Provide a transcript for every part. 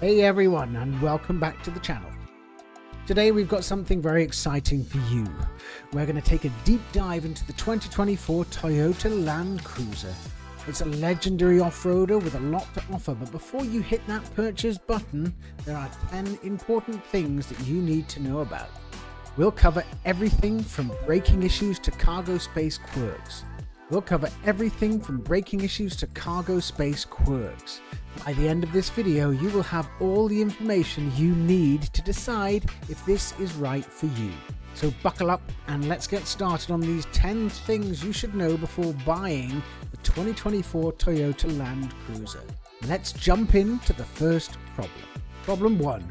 Hey everyone, and welcome back to the channel. Today we've got something very exciting for you. We're going to take a deep dive into the 2024 Toyota Land Cruiser. It's a legendary off-roader with a lot to offer, but before you hit that purchase button, there are 10 important things that you need to know about. We'll cover everything from braking issues to cargo space quirks. By the end of this video, you will have all the information you need to decide if this is right for you. So buckle up and let's get started on these 10 things you should know before buying the 2024 Toyota Land Cruiser. Let's jump into the first problem. Problem 1.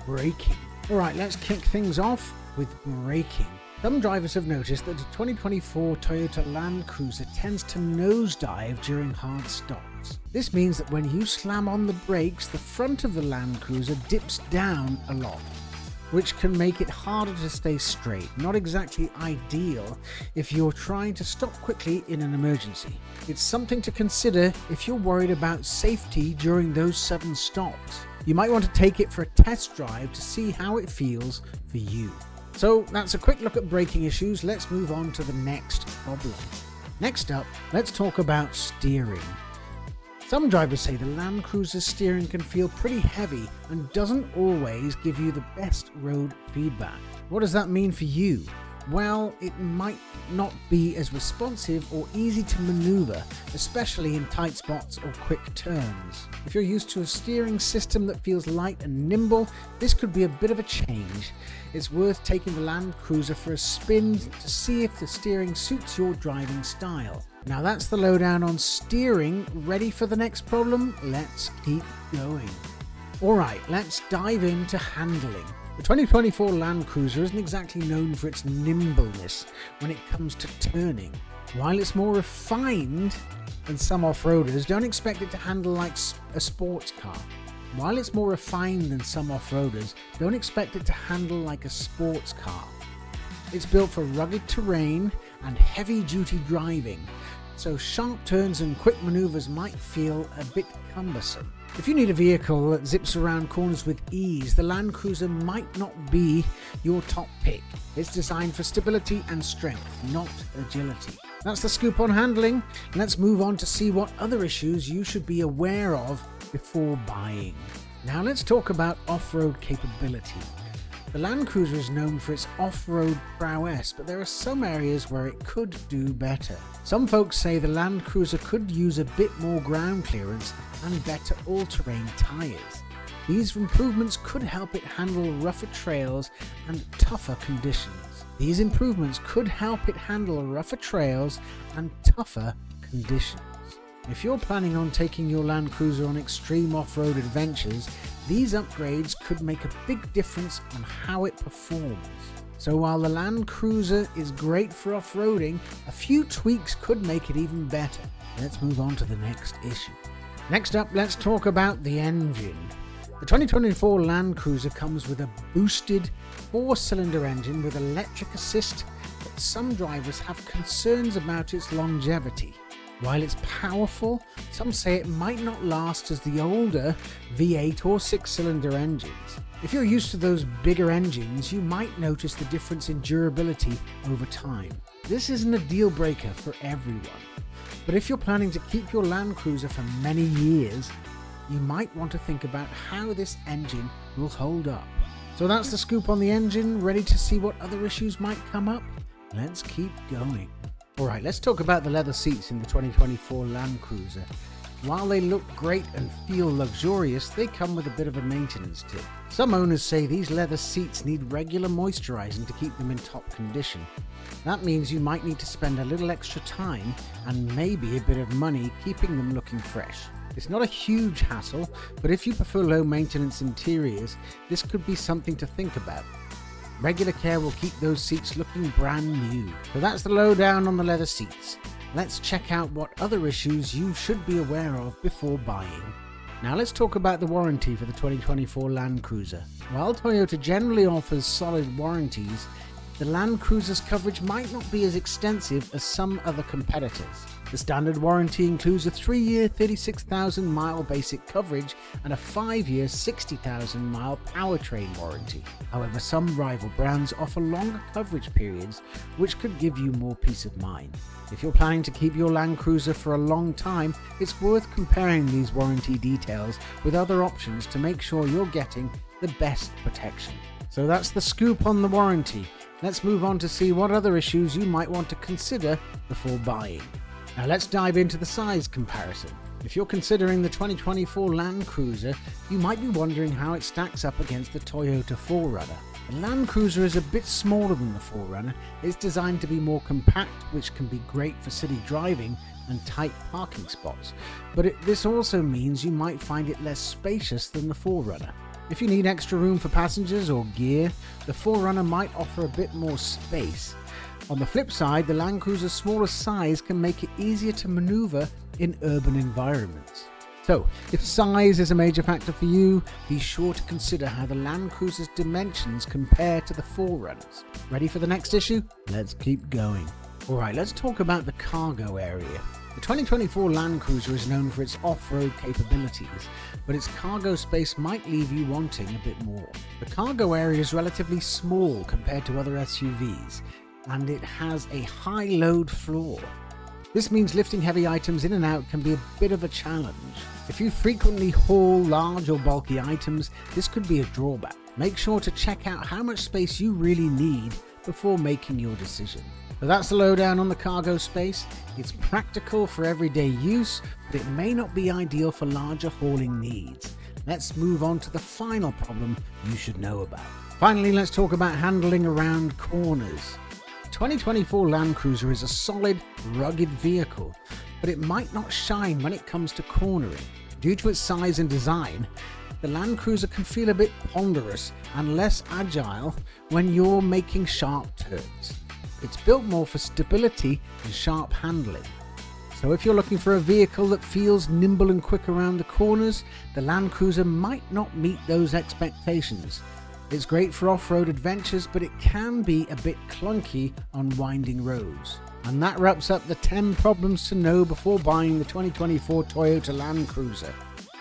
Braking. Alright, let's kick things off with braking. Some drivers have noticed that the 2024 Toyota Land Cruiser tends to nosedive during hard stops. This means that when you slam on the brakes, the front of the Land Cruiser dips down a lot, which can make it harder to stay straight. Not exactly ideal if you're trying to stop quickly in an emergency. It's something to consider if you're worried about safety during those sudden stops. You might want to take it for a test drive to see how it feels for you. So that's a quick look at braking issues. Let's move on to the next problem. Next up, let's talk about steering. Some drivers say the Land Cruiser steering can feel pretty heavy and doesn't always give you the best road feedback. What does that mean for you? Well, it might not be as responsive or easy to maneuver, especially in tight spots or quick turns. If you're used to a steering system that feels light and nimble, this could be a bit of a change. It's worth taking the Land Cruiser for a spin to see if the steering suits your driving style. Now that's the lowdown on steering. Ready for the next problem? Let's keep going. Alright, let's dive into handling. The 2024 Land Cruiser isn't exactly known for its nimbleness when it comes to turning. While it's more refined than some off-roaders, don't expect it to handle like a sports car. It's built for rugged terrain and heavy-duty driving, so sharp turns and quick maneuvers might feel a bit cumbersome. If you need a vehicle that zips around corners with ease, the Land Cruiser might not be your top pick. It's designed for stability and strength, not agility. That's the scoop on handling. Let's move on to see what other issues you should be aware of before buying. Now let's talk about off-road capability. The Land Cruiser is known for its off-road prowess, but there are some areas where it could do better. Some folks say the Land Cruiser could use a bit more ground clearance and better all-terrain tyres. These improvements could help it handle rougher trails and tougher conditions. If you're planning on taking your Land Cruiser on extreme off-road adventures, these upgrades could make a big difference on how it performs. So while the Land Cruiser is great for off-roading, a few tweaks could make it even better. Let's move on to the next issue. Next up, let's talk about the engine. The 2024 Land Cruiser comes with a boosted 4-cylinder engine with electric assist, but some drivers have concerns about its longevity. While it's powerful, some say it might not last as the older V8 or 6-cylinder engines. If you're used to those bigger engines, you might notice the difference in durability over time. This isn't a deal breaker for everyone, but if you're planning to keep your Land Cruiser for many years, you might want to think about how this engine will hold up. So that's the scoop on the engine. Ready to see what other issues might come up? Let's keep going. Alright, let's talk about the leather seats in the 2024 Land Cruiser. While they look great and feel luxurious, they come with a bit of a maintenance tip. Some owners say these leather seats need regular moisturizing to keep them in top condition. That means you might need to spend a little extra time and maybe a bit of money keeping them looking fresh. It's not a huge hassle, but if you prefer low maintenance interiors, this could be something to think about. Regular care will keep those seats looking brand new. So that's the lowdown on the leather seats. Let's check out what other issues you should be aware of before buying. Now let's talk about the warranty for the 2024 Land Cruiser. While Toyota generally offers solid warranties, the Land Cruiser's coverage might not be as extensive as some other competitors. The standard warranty includes a 3-year 36,000-mile basic coverage and a 5-year 60,000-mile powertrain warranty. However, some rival brands offer longer coverage periods, which could give you more peace of mind. If you're planning to keep your Land Cruiser for a long time, it's worth comparing these warranty details with other options to make sure you're getting the best protection. So that's the scoop on the warranty. Let's move on to see what other issues you might want to consider before buying. Now let's dive into the size comparison. If you're considering the 2024 Land Cruiser, you might be wondering how it stacks up against the Toyota 4Runner. The Land Cruiser is a bit smaller than the 4Runner. It's designed to be more compact, which can be great for city driving and tight parking spots. But this also means you might find it less spacious than the 4Runner. If you need extra room for passengers or gear, the 4Runner might offer a bit more space. On the flip side, the Land Cruiser's smaller size can make it easier to maneuver in urban environments. So, if size is a major factor for you, be sure to consider how the Land Cruiser's dimensions compare to the 4Runners. Ready for the next issue? Let's keep going. Alright, let's talk about the cargo area. The 2024 Land Cruiser is known for its off-road capabilities, but its cargo space might leave you wanting a bit more. The cargo area is relatively small compared to other SUVs, and it has a high load floor. This means lifting heavy items in and out can be a bit of a challenge. If you frequently haul large or bulky items, this could be a drawback. Make sure to check out how much space you really need before making your decision. So that's the lowdown on the cargo space. It's practical for everyday use, but it may not be ideal for larger hauling needs. Let's move on to the final problem you should know about. Finally, let's talk about handling around corners. The 2024 Land Cruiser is a solid, rugged vehicle, but it might not shine when it comes to cornering. Due to its size and design, the Land Cruiser can feel a bit ponderous and less agile when you're making sharp turns. It's built more for stability and sharp handling. So if you're looking for a vehicle that feels nimble and quick around the corners, the Land Cruiser might not meet those expectations. It's great for off-road adventures, but it can be a bit clunky on winding roads. And that wraps up the 10 problems to know before buying the 2024 Toyota Land Cruiser.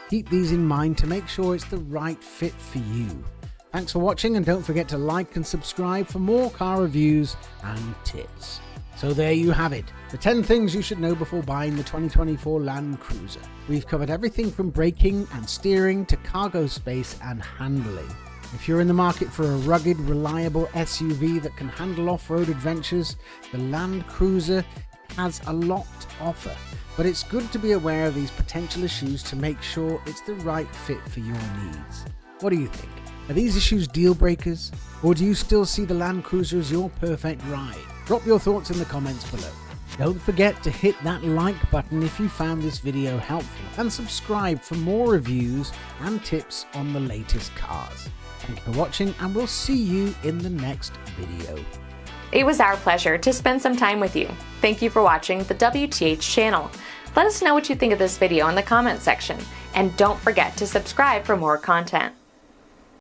Keep these in mind to make sure it's the right fit for you. Thanks for watching, and don't forget to like and subscribe for more car reviews and tips. So there you have it, the 10 things you should know before buying the 2024 Land Cruiser. We've covered everything from braking and steering to cargo space and handling. If you're in the market for a rugged, reliable SUV that can handle off-road adventures, the Land Cruiser has a lot to offer. But it's good to be aware of these potential issues to make sure it's the right fit for your needs. What do you think? Are these issues deal breakers? Or do you still see the Land Cruiser as your perfect ride? Drop your thoughts in the comments below. Don't forget to hit that like button if you found this video helpful, and subscribe for more reviews and tips on the latest cars. Thank you for watching, and we'll see you in the next video. It was our pleasure to spend some time with you. Thank you for watching the WTH channel. Let us know what you think of this video in the comments section, and don't forget to subscribe for more content.